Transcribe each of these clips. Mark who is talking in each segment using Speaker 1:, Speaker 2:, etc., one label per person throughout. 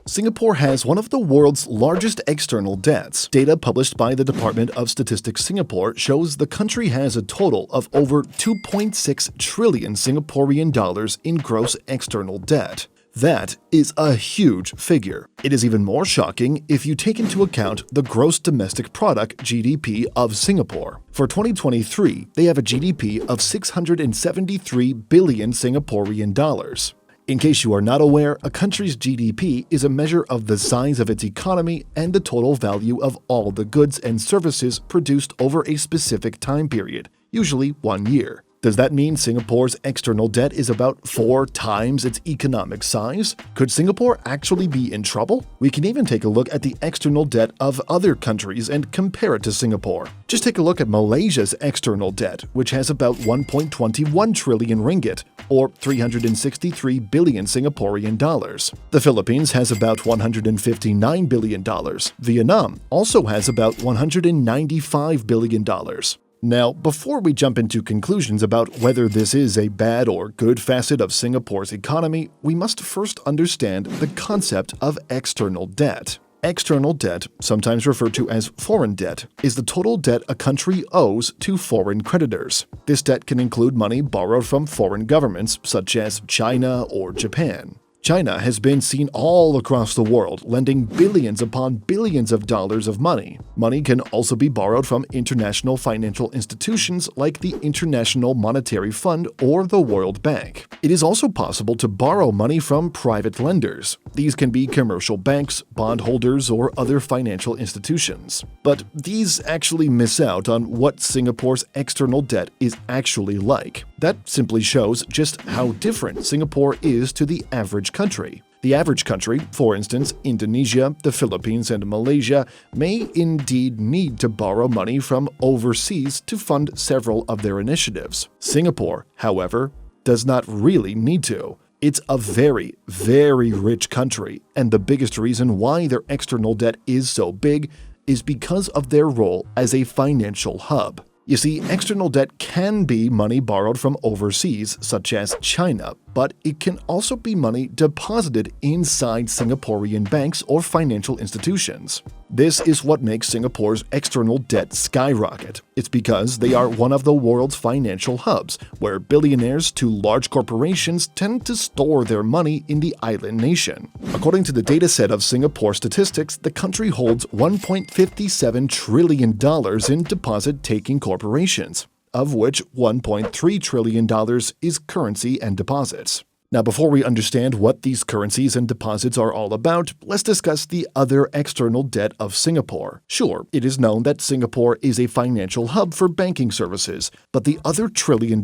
Speaker 1: Singapore has one of the world's largest external debts. Data published by the Department of Statistics Singapore shows the country has a total of over 2.6 trillion Singaporean dollars in gross external debt. That is a huge figure. It is even more shocking if you take into account the gross domestic product (GDP) of Singapore. For 2023, they have a GDP of 673 billion Singaporean dollars. In case you are not aware, a country's GDP is a measure of the size of its economy and the total value of all the goods and services produced over a specific time period, usually 1 year. Does that mean Singapore's external debt is about 4 times its economic size? Could Singapore actually be in trouble? We can even take a look at the external debt of other countries and compare it to Singapore. Just take a look at Malaysia's external debt, which has about 1.21 trillion ringgit, or 363 billion Singaporean dollars. The Philippines has about $159 billion. Vietnam also has about $195 billion. Now, before we jump into conclusions about whether this is a bad or good facet of Singapore's economy, we must first understand the concept of external debt. External debt, sometimes referred to as foreign debt, is the total debt a country owes to foreign creditors. This debt can include money borrowed from foreign governments such as China or Japan. China has been seen all across the world lending billions upon billions of dollars of money. Money can also be borrowed from international financial institutions like the International Monetary Fund or the World Bank. It is also possible to borrow money from private lenders. These can be commercial banks, bondholders, or other financial institutions. But these actually miss out on what Singapore's external debt is actually like. That simply shows just how different Singapore is to the average country. The average country, for instance, Indonesia, the Philippines, and Malaysia, may indeed need to borrow money from overseas to fund several of their initiatives. Singapore, however, does not really need to. It's a very, very rich country, and the biggest reason why their external debt is so big is because of their role as a financial hub. You see, external debt can be money borrowed from overseas, such as China, but it can also be money deposited inside Singaporean banks or financial institutions. This is what makes Singapore's external debt skyrocket. It's because they are one of the world's financial hubs, where billionaires to large corporations tend to store their money in the island nation. According to the dataset of Singapore statistics, the country holds $1.57 trillion in deposit-taking corporations, of which $1.3 trillion is currency and deposits. Now, before we understand what these currencies and deposits are all about, let's discuss the other external debt of Singapore. Sure, it is known that Singapore is a financial hub for banking services, but the other $1 trillion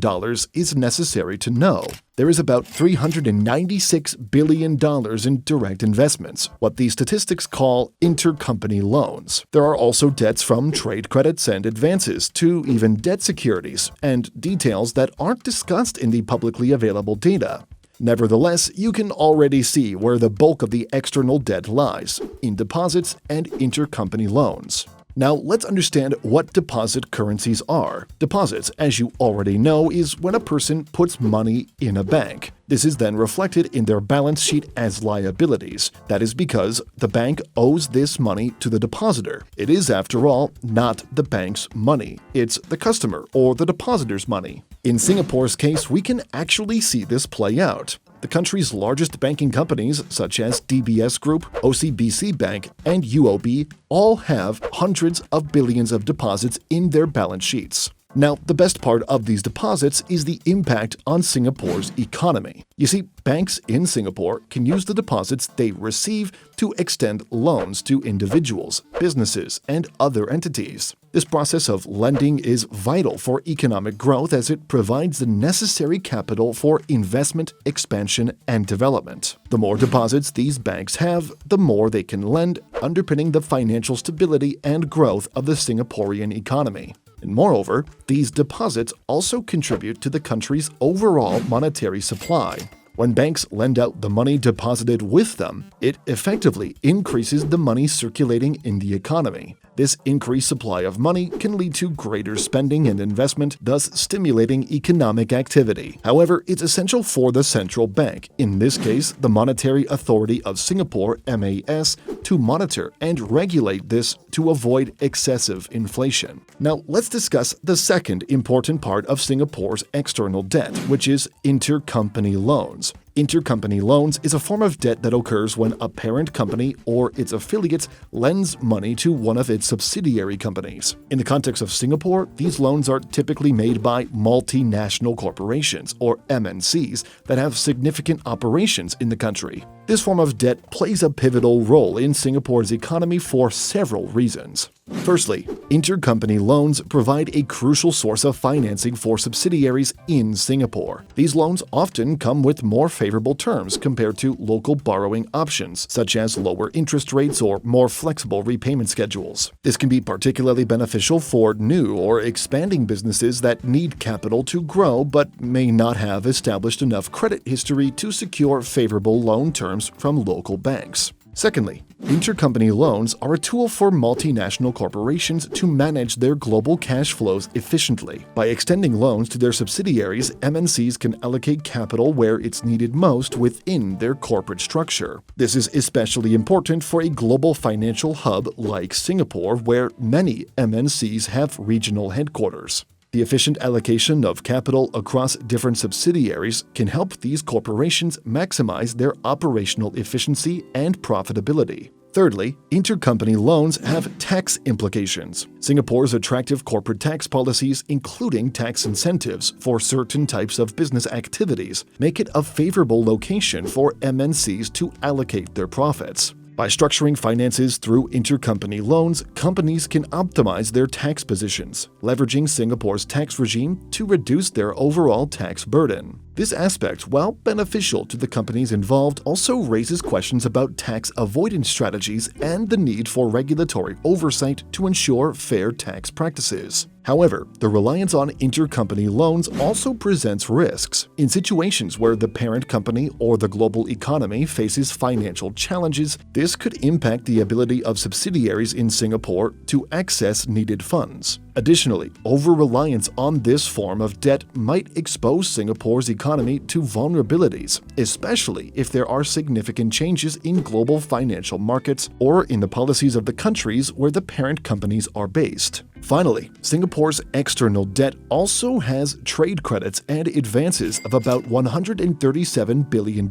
Speaker 1: is necessary to know. There is about $396 billion in direct investments, what these statistics call intercompany loans. There are also debts from trade credits and advances to even debt securities, and details that aren't discussed in the publicly available data. Nevertheless, you can already see where the bulk of the external debt lies, in deposits and intercompany loans. Now, let's understand what deposit currencies are. Deposits, as you already know, is when a person puts money in a bank. This is then reflected in their balance sheet as liabilities. That is because the bank owes this money to the depositor. It is, after all, not the bank's money. It's the customer or the depositor's money. In Singapore's case, we can actually see this play out. The country's largest banking companies, such as DBS Group, OCBC Bank, and UOB, all have hundreds of billions of deposits in their balance sheets. Now, the best part of these deposits is the impact on Singapore's economy. You see, banks in Singapore can use the deposits they receive to extend loans to individuals, businesses, and other entities. This process of lending is vital for economic growth as it provides the necessary capital for investment, expansion, and development. The more deposits these banks have, the more they can lend, underpinning the financial stability and growth of the Singaporean economy. And moreover, these deposits also contribute to the country's overall monetary supply. When banks lend out the money deposited with them, it effectively increases the money circulating in the economy. This increased supply of money can lead to greater spending and investment, thus stimulating economic activity. However, it's essential for the central bank, in this case the Monetary Authority of Singapore (MAS), to monitor and regulate this to avoid excessive inflation. Now, let's discuss the second important part of Singapore's external debt, which is intercompany loans. Intercompany loans is a form of debt that occurs when a parent company or its affiliates lends money to one of its subsidiary companies. In the context of Singapore, these loans are typically made by multinational corporations, or MNCs, that have significant operations in the country. This form of debt plays a pivotal role in Singapore's economy for several reasons. Firstly, intercompany loans provide a crucial source of financing for subsidiaries in Singapore. These loans often come with more favorable terms compared to local borrowing options, such as lower interest rates or more flexible repayment schedules. This can be particularly beneficial for new or expanding businesses that need capital to grow but may not have established enough credit history to secure favorable loan terms from local banks. Secondly, intercompany loans are a tool for multinational corporations to manage their global cash flows efficiently. By extending loans to their subsidiaries, MNCs can allocate capital where it's needed most within their corporate structure. This is especially important for a global financial hub like Singapore, where many MNCs have regional headquarters. The efficient allocation of capital across different subsidiaries can help these corporations maximize their operational efficiency and profitability. Thirdly, intercompany loans have tax implications. Singapore's attractive corporate tax policies, including tax incentives for certain types of business activities, make it a favorable location for MNCs to allocate their profits. By structuring finances through intercompany loans, companies can optimize their tax positions, leveraging Singapore's tax regime to reduce their overall tax burden. This aspect, while beneficial to the companies involved, also raises questions about tax avoidance strategies and the need for regulatory oversight to ensure fair tax practices. However, the reliance on intercompany loans also presents risks. In situations where the parent company or the global economy faces financial challenges, this could impact the ability of subsidiaries in Singapore to access needed funds. Additionally, over-reliance on this form of debt might expose Singapore's economy to vulnerabilities, especially if there are significant changes in global financial markets or in the policies of the countries where the parent companies are based. Finally, Singapore's external debt also has trade credits and advances of about $137 billion.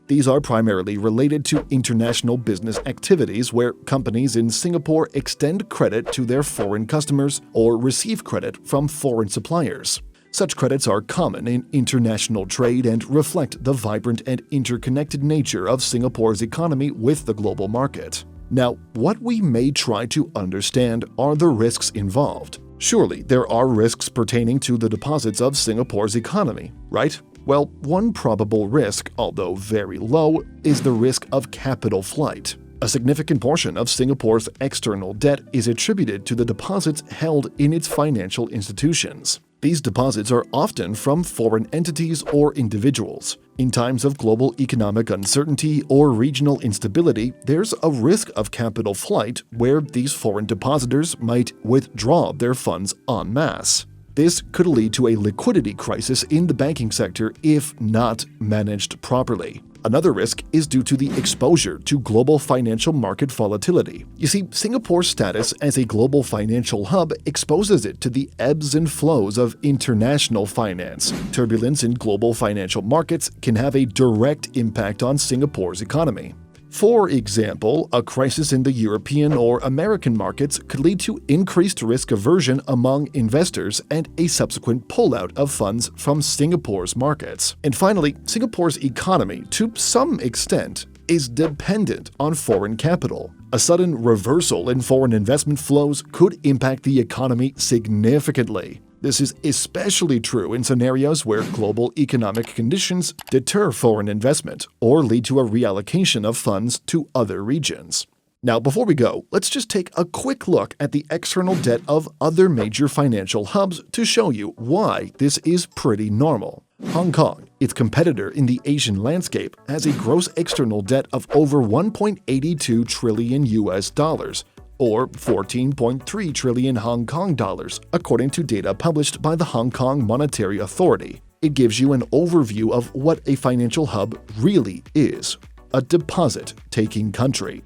Speaker 1: These are primarily related to international business activities where companies in Singapore extend credit to their foreign customers or receive credit from foreign suppliers. Such credits are common in international trade and reflect the vibrant and interconnected nature of Singapore's economy with the global market. Now, what we may try to understand are the risks involved. Surely, there are risks pertaining to the deposits of Singapore's economy, right? Well, one probable risk, although very low, is the risk of capital flight. A significant portion of Singapore's external debt is attributed to the deposits held in its financial institutions. These deposits are often from foreign entities or individuals. In times of global economic uncertainty or regional instability, there's a risk of capital flight where these foreign depositors might withdraw their funds en masse. This could lead to a liquidity crisis in the banking sector if not managed properly. Another risk is due to the exposure to global financial market volatility. You see, Singapore's status as a global financial hub exposes it to the ebbs and flows of international finance. Turbulence in global financial markets can have a direct impact on Singapore's economy. For example, a crisis in the European or American markets could lead to increased risk aversion among investors and a subsequent pullout of funds from Singapore's markets. And finally, Singapore's economy, to some extent, is dependent on foreign capital. A sudden reversal in foreign investment flows could impact the economy significantly. This is especially true in scenarios where global economic conditions deter foreign investment or lead to a reallocation of funds to other regions. Now, before we go, let's just take a quick look at the external debt of other major financial hubs to show you why this is pretty normal. Hong Kong Its competitor in the Asian landscape has a gross external debt of over 1.82 trillion US dollars, or 14.3 trillion Hong Kong dollars, according to data published by the Hong Kong Monetary Authority. It gives you an overview of what a financial hub really is: a deposit-taking country.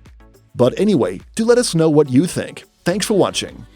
Speaker 1: But anyway, do let us know what you think. Thanks for watching.